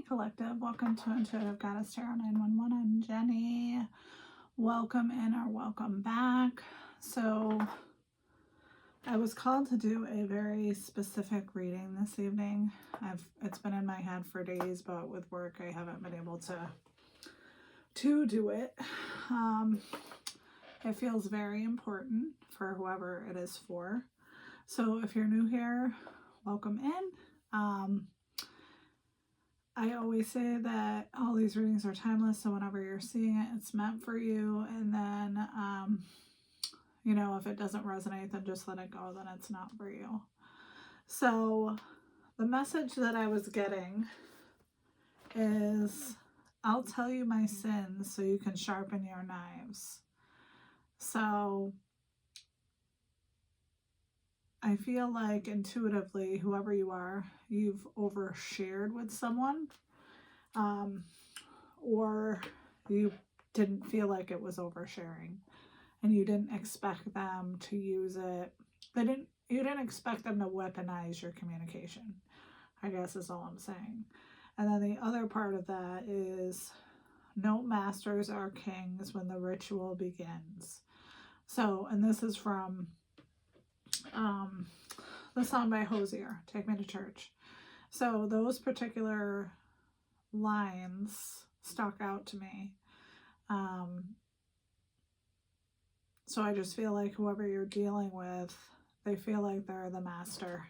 Collective. Welcome to Intuitive Goddess Tarot 911. I'm Jenny. Welcome in or welcome back. So I was called to do a very specific reading this evening. It's been in my head for days, but with work I haven't been able to do it. It feels very important for whoever it is for. So if you're new here, welcome in. I always say that all these readings are timeless, so whenever you're seeing it, it's meant for you. And then, if it doesn't resonate, then just let it go, then it's not for you. So the message that I was getting is, I'll tell you my sins so you can sharpen your knives. So I feel like intuitively, whoever you are, you've overshared with someone, or you didn't feel like it was oversharing, and you didn't expect them to use it. You didn't expect them to weaponize your communication, I guess is all I'm saying. And then the other part of that is, no masters are kings when the ritual begins. So, and this is from the song by Hozier, Take Me to Church. So those particular lines stuck out to me. So I just feel like whoever you're dealing with, they feel like they're the master,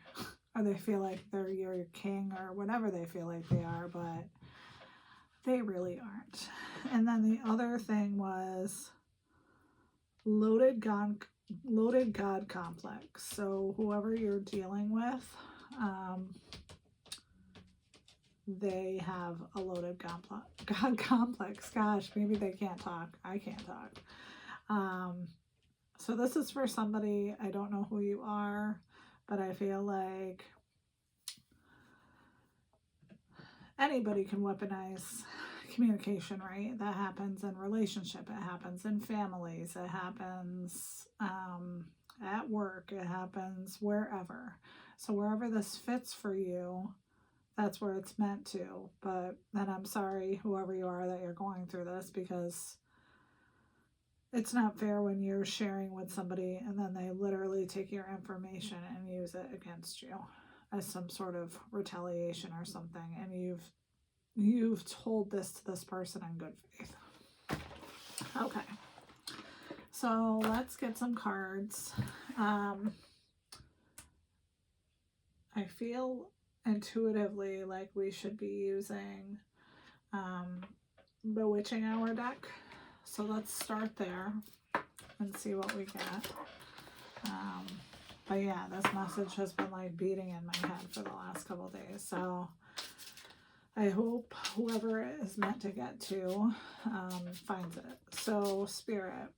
or they feel like they're your king, or whatever they feel like they are, but they really aren't. And then the other thing was loaded God complex. So whoever you're dealing with, they have a loaded God complex. Gosh, maybe they can't talk. I can't talk. So this is for somebody, I don't know who you are, but I feel like anybody can weaponize communication, right? That happens in relationship, it happens in families, it happens at work, it happens wherever. So wherever this fits for you, that's where it's meant to. But then I'm sorry, whoever you are, that you're going through this, because it's not fair when you're sharing with somebody and then they literally take your information and use it against you as some sort of retaliation or something, and you've told this to this person in good faith. Okay, so let's get some cards. I feel intuitively like we should be using Bewitching Hour deck. So let's start there and see what we get. But yeah, this message has been like beating in my head for the last couple of days. So I hope whoever it is meant to get to finds it. So Spirit,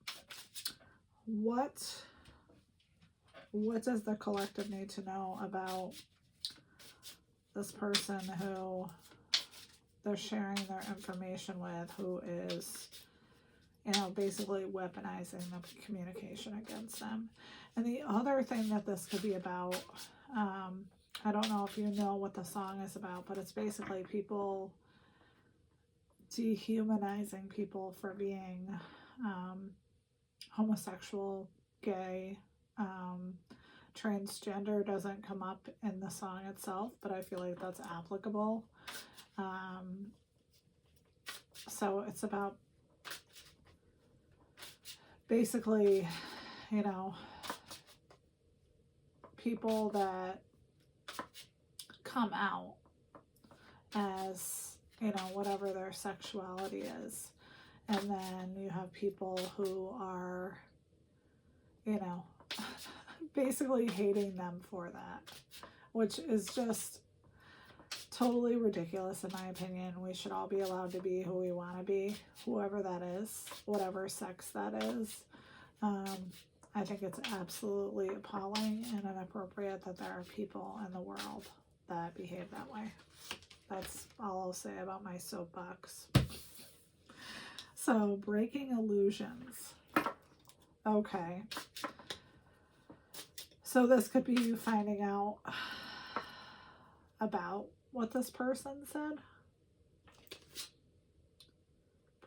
what does the collective need to know about this person who they're sharing their information with, who is, basically weaponizing the communication against them? And the other thing that this could be about, I don't know if you know what the song is about, but it's basically people dehumanizing people for being homosexual, gay, transgender doesn't come up in the song itself, but I feel like that's applicable. So it's about basically, people that come out as, whatever their sexuality is. And then you have people who are, basically hating them for that, which is just totally ridiculous in my opinion. We should all be allowed to be who we want to be, whoever that is, whatever sex that is. I think it's absolutely appalling and inappropriate that there are people in the world that behave that way. That's all I'll say about my soapbox. So, breaking illusions. Okay. So this could be you finding out about what this person said.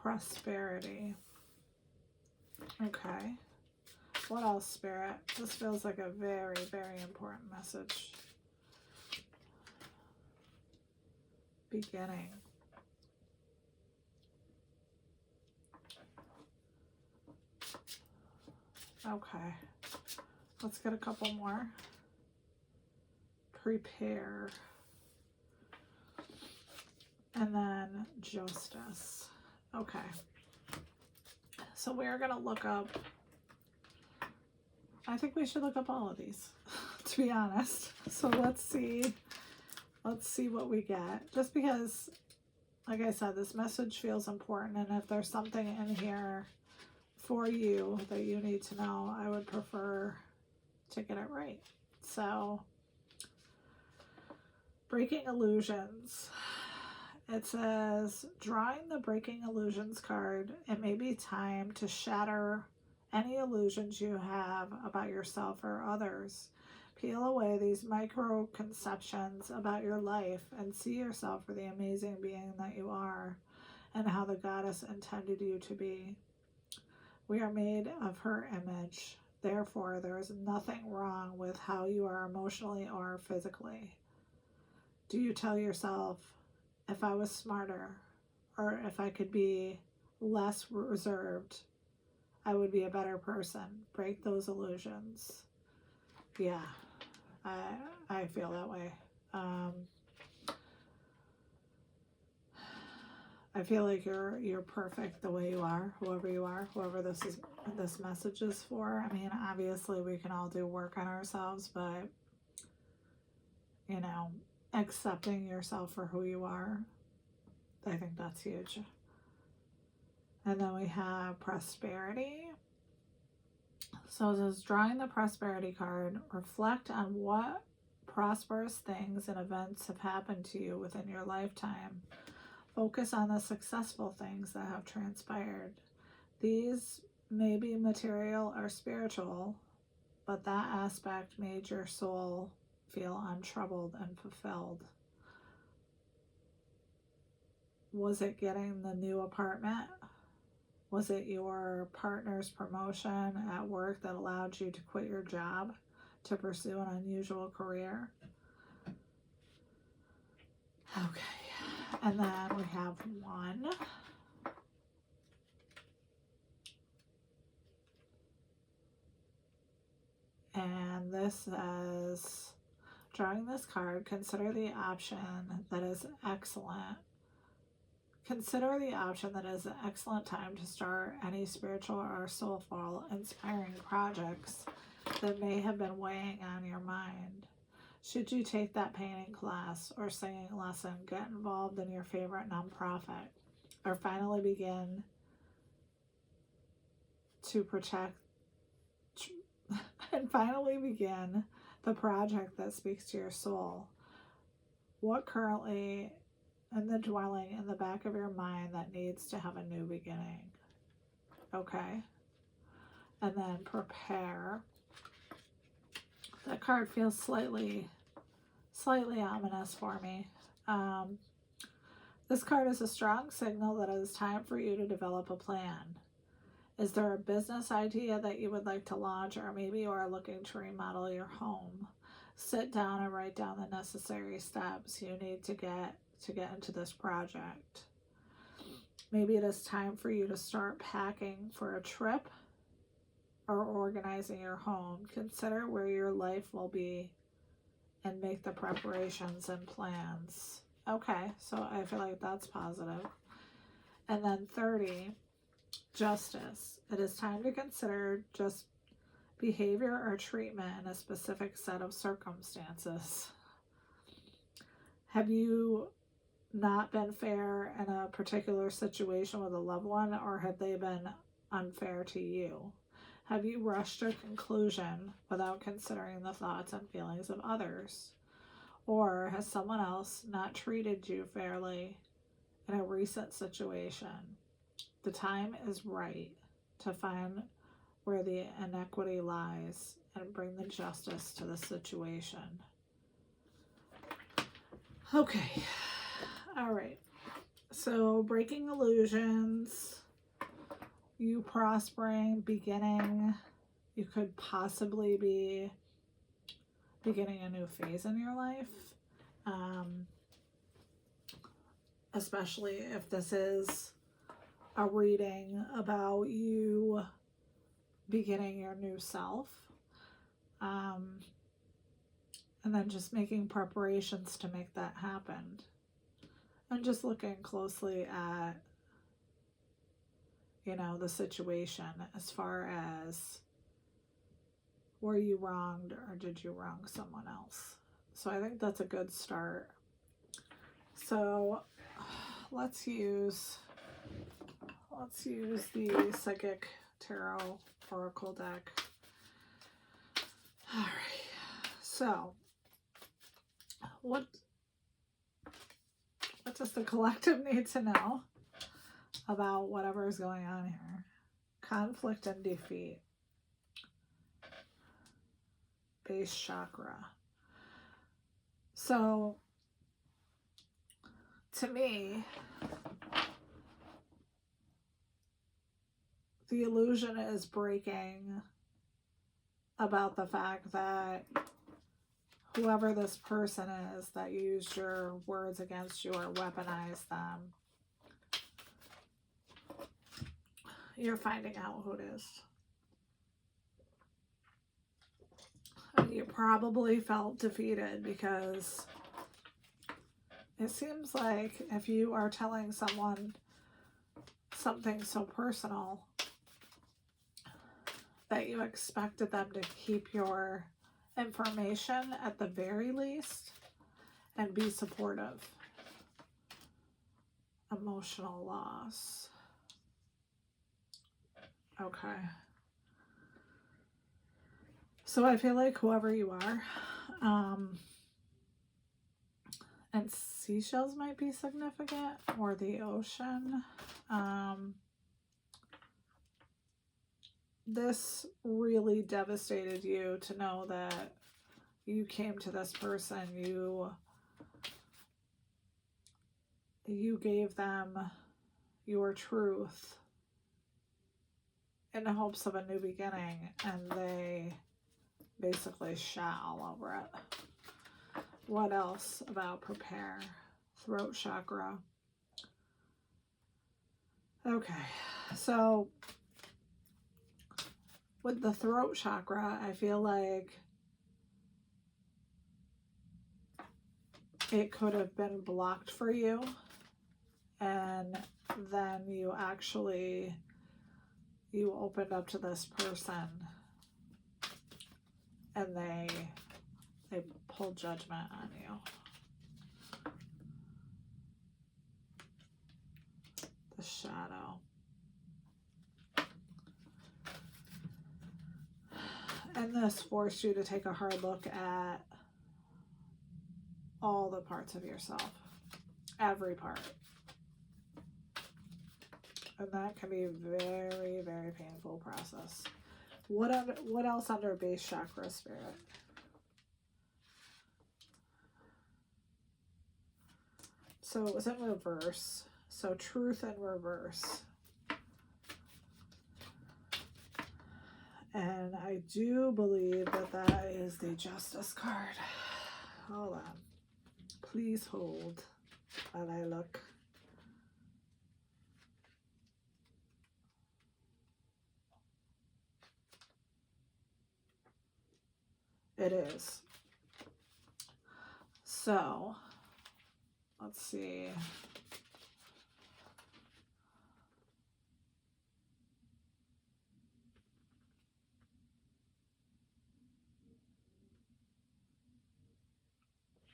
prosperity. Okay. What else, Spirit? This feels like a very, very important message. Beginning. Okay. Let's get a couple more. Prepare. And then justice. Okay. So we're going to look up, I think we should look up all of these, to be honest. So let's see what we get. Just because, like I said, this message feels important, and if there's something in here for you that you need to know, I would prefer to get it right. So, breaking illusions. It says, drawing the breaking illusions card, it may be time to shatter any illusions you have about yourself or others. Peel away these micro-conceptions about your life and see yourself for the amazing being that you are and how the goddess intended you to be. We are made of her image. Therefore, there is nothing wrong with how you are emotionally or physically. Do you tell yourself, if I was smarter, or if I could be less reserved, I would be a better person? Break those illusions. Yeah, I feel that way. I feel like you're perfect the way you are, whoever this message is for. I mean, obviously we can all do work on ourselves, but you know, accepting yourself for who you are, I think that's huge. And then we have prosperity. So it says, drawing the prosperity card, reflect on what prosperous things and events have happened to you within your lifetime. Focus on the successful things that have transpired. These may be material or spiritual, but that aspect made your soul feel untroubled and fulfilled. Was it getting the new apartment? Was it your partner's promotion at work that allowed you to quit your job to pursue an unusual career? Okay. And then we have one. And this says, drawing this card, consider the option that is excellent. Consider the option that is an excellent time to start any spiritual or soulful inspiring projects that may have been weighing on your mind. Should you take that painting class or singing lesson, get involved in your favorite nonprofit, or finally begin the project that speaks to your soul. What currently in the dwelling in the back of your mind that needs to have a new beginning? Okay. And then prepare. That card feels slightly ominous for me. This card is a strong signal that it is time for you to develop a plan. Is there a business idea that you would like to launch, or maybe you are looking to remodel your home? Sit down and write down the necessary steps you need to get into this project. Maybe it is time for you to start packing for a trip or organizing your home. Consider where your life will be and make the preparations and plans. Okay, so I feel like that's positive. And then 30, justice. It is time to consider just behavior or treatment in a specific set of circumstances. Have you not been fair in a particular situation with a loved one, or have they been unfair to you? Have you rushed to a conclusion without considering the thoughts and feelings of others? Or has someone else not treated you fairly in a recent situation? The time is right to find where the inequity lies and bring the justice to the situation. Okay. All right. So breaking illusions. you prospering, beginning. You could possibly be beginning a new phase in your life. Especially if this is a reading about you beginning your new self. And then just making preparations to make that happen. And just looking closely at, you know, the situation as far as, were you wronged or did you wrong someone else? So I think that's a good start. So let's use the Psychic Tarot Oracle deck. All right. So what does the collective need to know about whatever is going on here? Conflict and defeat. Base chakra. So to me, the illusion is breaking about the fact that whoever this person is that used your words against you or weaponized them, you're finding out who it is. And you probably felt defeated because it seems like if you are telling someone something so personal that you expected them to keep your information at the very least and be supportive. Emotional loss. Okay. So I feel like whoever you are, and seashells might be significant, or the ocean. This really devastated you to know that you came to this person, you gave them your truth in the hopes of a new beginning, and they basically shat all over it. What else about prepare? Throat chakra. Okay, so with the throat chakra, I feel like it could have been blocked for you, and then you opened up to this person and they pulled judgment on you. The shadow. And this forced you to take a hard look at all the parts of yourself. Every part. And that can be a very, very painful process. What else under base chakra, Spirit? So it was in reverse. So truth in reverse. And I do believe that is the Justice card. Hold on. Please hold while I look. It is. So, let's see.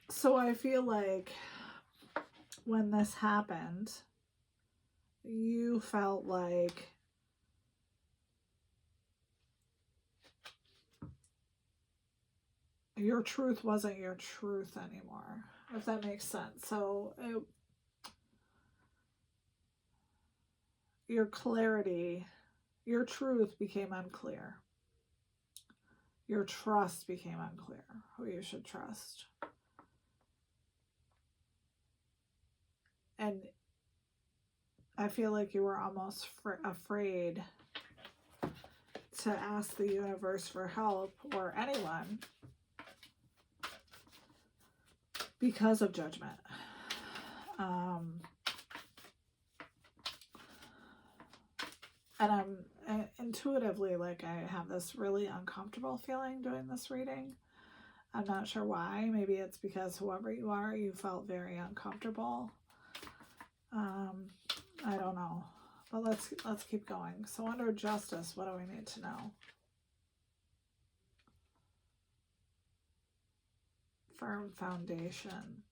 So I feel like when this happened, you felt like your truth wasn't your truth anymore, if that makes sense. So your clarity, your truth became unclear. Your trust became unclear, who you should trust. And I feel like you were almost afraid to ask the universe for help, or anyone, because of judgment. And I'm intuitively, like, I have this really uncomfortable feeling doing this reading. I'm not sure why. Maybe it's because whoever you are, you felt very uncomfortable. I don't know. But let's keep going. So under justice, what do we need to know? Firm foundation.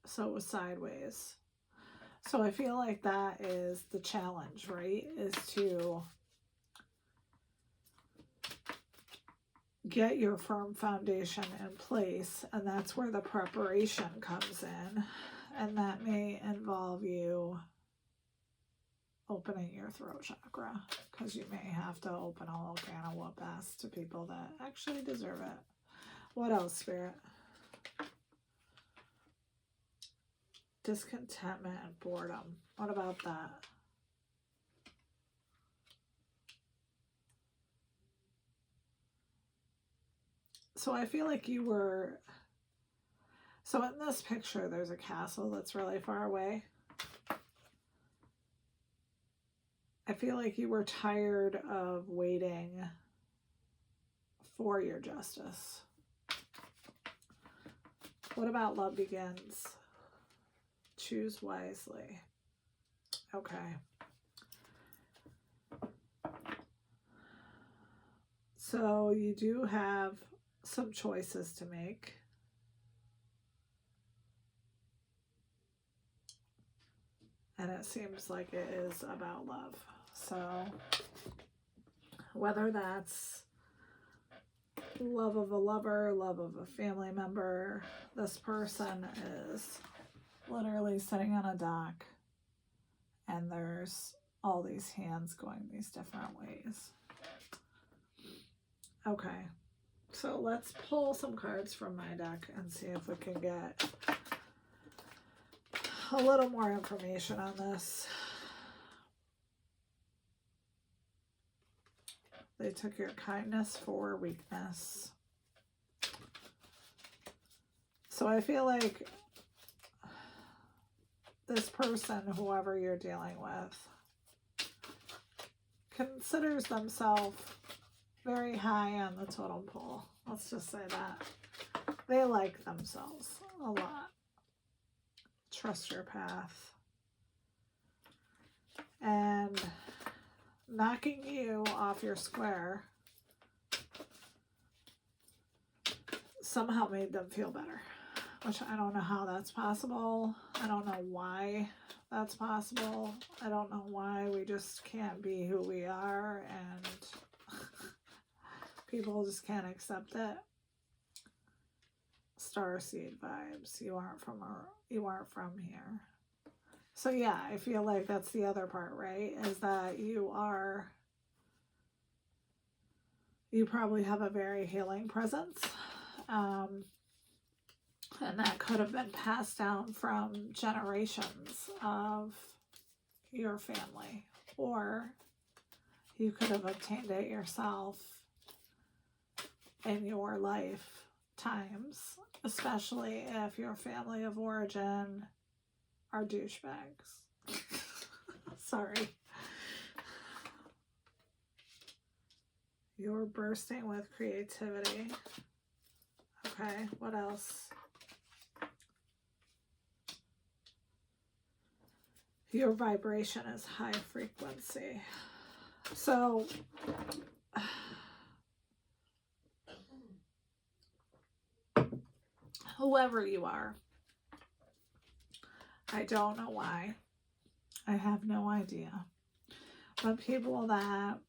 So it was sideways. So I feel like that is the challenge, right? Is to get your firm foundation in place, and that's where the preparation comes in. And that may involve you opening your throat chakra, because you may have to open a whole can of whoop ass to people that actually deserve it. What else, Spirit? Discontentment and boredom. What about that? So I feel like you were... So in this picture, there's a castle that's really far away. I feel like you were tired of waiting for your justice. What about love begins? Choose wisely. Okay. So you do have some choices to make. And it seems like it is about love. So whether that's love of a lover, love of a family member, this person is literally sitting on a dock and there's all these hands going these different ways. Okay, so let's pull some cards from my deck and see if we can get a little more information on this. They took your kindness for weakness. So I feel like this person, whoever you're dealing with, considers themselves very high on the totem pole. Let's just say that. They like themselves a lot. Trust your path. And knocking you off your square somehow made them feel better, which I don't know how that's possible. I don't know why that's possible. I don't know why we just can't be who we are and people just can't accept it. Starseed vibes. You aren't from here. So yeah, I feel like that's the other part, right? Is that you probably have a very healing presence. And that could have been passed down from generations of your family. Or you could have obtained it yourself in your lifetimes, especially if your family of origin are douchebags. Sorry. You're bursting with creativity. Okay, what else? Your vibration is high frequency. So, whoever you are, I don't know why. I have no idea. But people that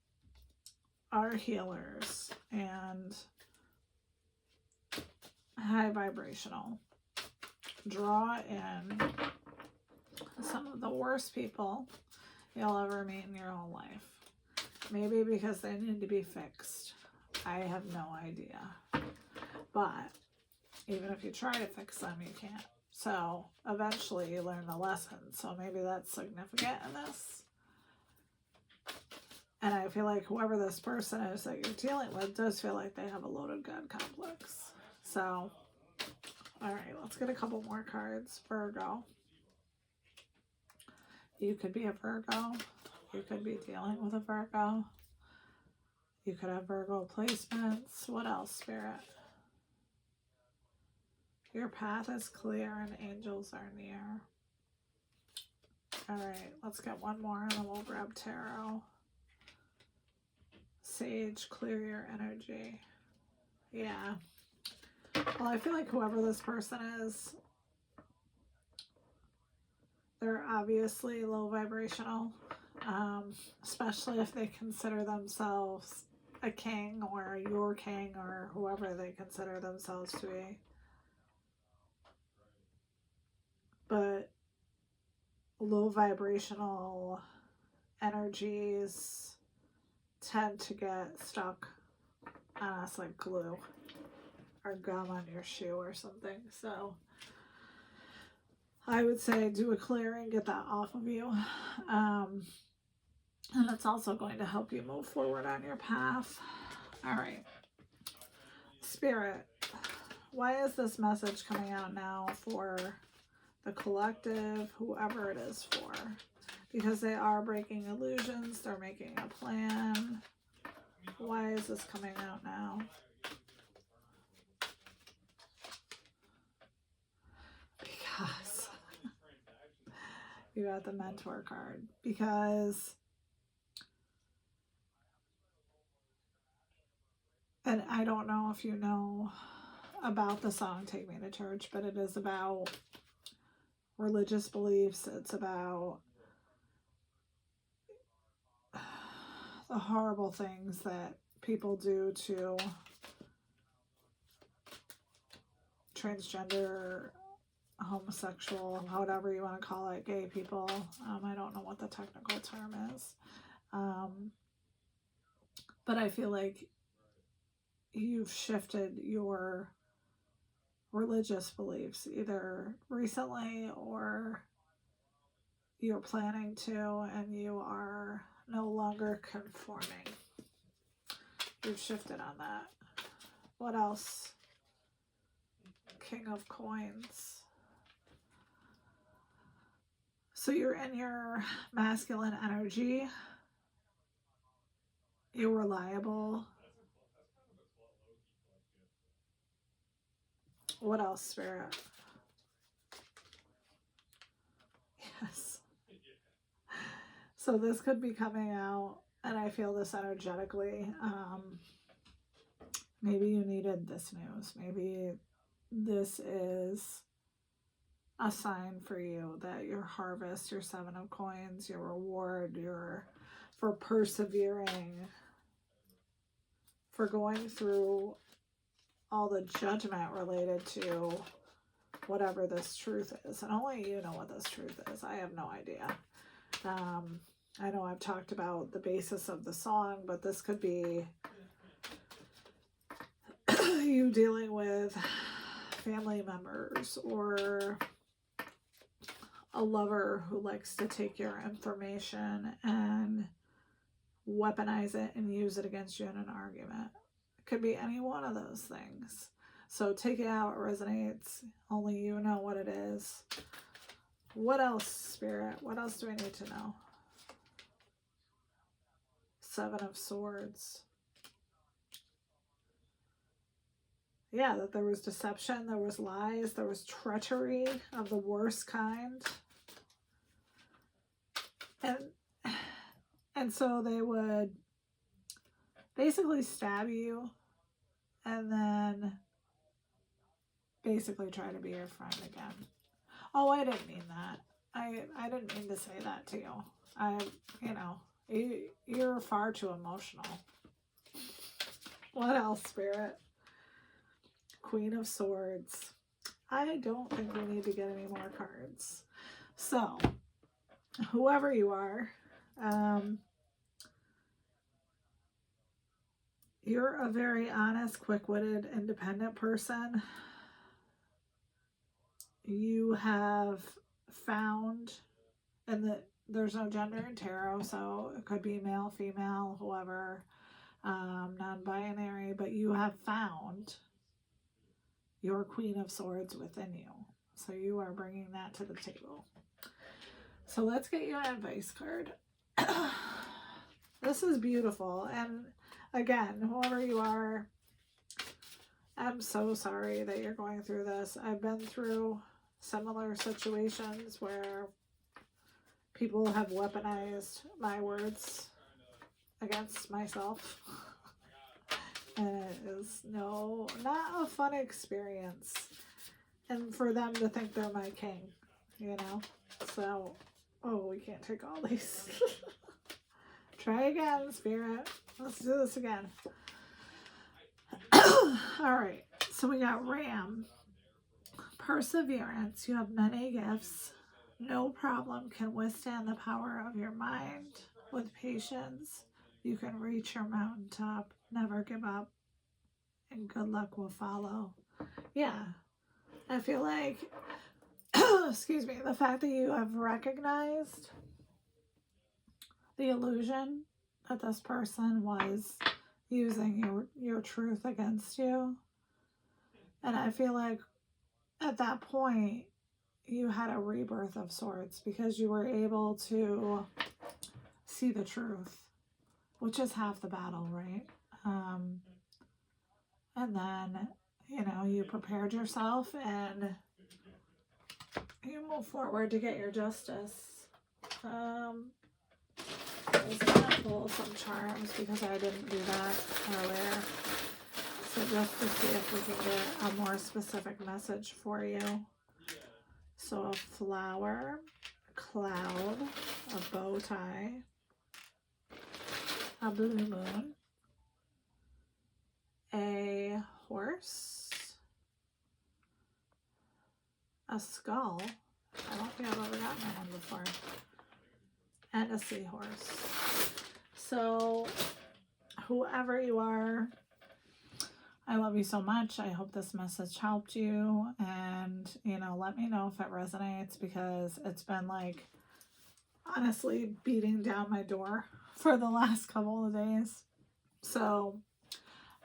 are healers and high vibrational draw in some of the worst people you'll ever meet in your whole life. Maybe because they need to be fixed. I have no idea. But even if you try to fix them, you can't. So eventually you learn the lesson. So maybe that's significant in this. And I feel like whoever this person is that you're dealing with does feel like they have a loaded gun complex. So, all right, let's get a couple more cards. Virgo. You could be a Virgo. You could be dealing with a Virgo. You could have Virgo placements. What else, Spirit? Your path is clear and angels are near. All right, let's get one more and then we'll grab tarot. Sage, clear your energy. Yeah. Well, I feel like whoever this person is, they're obviously low vibrational, especially if they consider themselves a king or your king or whoever they consider themselves to be. But low vibrational energies tend to get stuck on us like glue or gum on your shoe or something. So I would say do a clearing, get that off of you. And it's also going to help you move forward on your path. All right. Spirit, why is this message coming out now for the collective, whoever it is for? Because they are breaking illusions. They're making a plan. Why is this coming out now? Because you got the Mentor card. Because, and I don't know if you know about the song Take Me to Church, but it is about religious beliefs. It's about the horrible things that people do to transgender, homosexual, whatever you want to call it, gay people. I don't know what the technical term is. But I feel like you've shifted your religious beliefs either recently or you're planning to, and you are no longer conforming. You've shifted on that. What else? King of Coins. So you're in your masculine energy. You're reliable. What else, Spirit? Yes. So this could be coming out, and I feel this energetically. Maybe you needed this news. Maybe this is a sign for you that your harvest, your 7 of Coins, your reward, your for persevering, for going through all the judgment related to whatever this truth is. And only you know what this truth is. I have no idea. I know I've talked about the basis of the song, but this could be you dealing with family members or a lover who likes to take your information and weaponize it and use it against you in an argument. It could be any one of those things. So take it how it resonates. Only you know what it is. What else, Spirit? What else do I need to know? 7 of Swords. Yeah, that there was deception, there was lies, there was treachery of the worst kind. And so they would basically stab you and then basically try to be your friend again. Oh, I didn't mean that. I didn't mean to say that to you. You're far too emotional. What else, Spirit? Queen of Swords. I don't think we need to get any more cards. So, whoever you are, you're a very honest, quick-witted, independent person. you have found, and there's no gender in tarot, so it could be male, female, whoever, non-binary, but you have found your Queen of Swords within you. So you are bringing that to the table. So let's get you an advice card. This is beautiful. And again, whoever you are, I'm so sorry that you're going through this. I've been through similar situations where people have weaponized my words against myself. And it is not a fun experience. And for them to think they're my king, you know? So, oh, we can't take all these. Try again, Spirit. Let's do this again. Alright, so we got Ram. Perseverance. You have many gifts. No problem can withstand the power of your mind. With patience, you can reach your mountaintop. Never give up. And good luck will follow. Yeah. I feel like, excuse me, the fact that you have recognized the illusion that this person was using your truth against you. And I feel like at that point, you had a rebirth of sorts because you were able to see the truth, which is half the battle, right? And then, you know, you prepared yourself and you move forward to get your justice. I was going to pull some charms because I didn't do that earlier. So just to see if we can get a more specific message for you. So a flower, a cloud, a bow tie, a blue moon, a horse, a skull. I don't think I've ever gotten that one before. And a seahorse. So whoever you are, I love you so much. I hope this message helped you. And, you know, let me know if it resonates because it's been like, honestly, beating down my door for the last couple of days. So,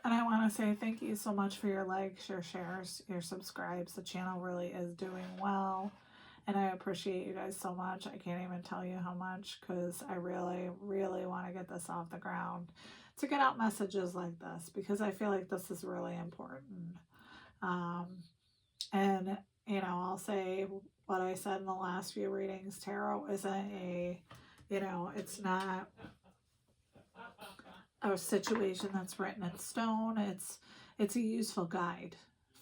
and I want to say thank you so much for your likes, your shares, your subscribes. The channel really is doing well. And I appreciate you guys so much. I can't even tell you how much because I really, really want to get this off the ground to get out messages like this because I feel like this is really important. And, you know, I'll say what I said in the last few readings. Tarot isn't a, you know, it's not a situation that's written in stone. It's a useful guide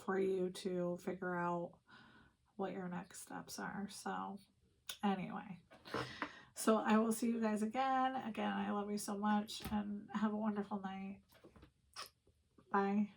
for you to figure out what your next steps are. So anyway, so I will see you guys again. I love you so much and have a wonderful night. Bye.